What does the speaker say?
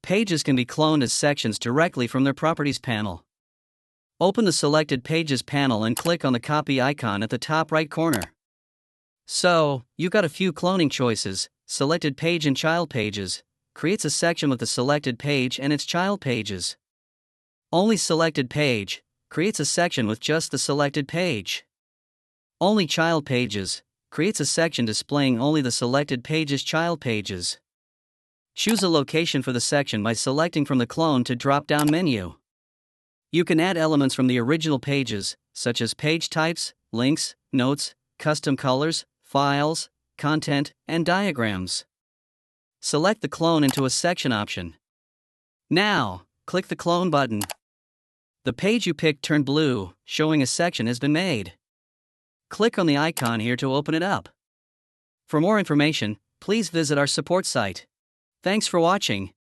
Pages can be cloned as sections directly from their Properties panel. Open the Selected Pages panel and click on the copy icon at the top right corner. So, you got a few cloning choices: selected page and child pages. Creates a section with the selected page and its child pages. Only selected page creates a section with just the selected page. Only child pages creates a section displaying only the selected page's child pages. Choose a location for the section by selecting from the Clone to drop-down menu. You can add elements from the original pages, such as page types, links, notes, custom colors, files, content, and diagrams. Select the Clone into a section option. Now, click the Clone button. The page you picked turned blue, showing a section has been made. Click on the icon here to open it up. For more information, please visit our support site. Thanks for watching.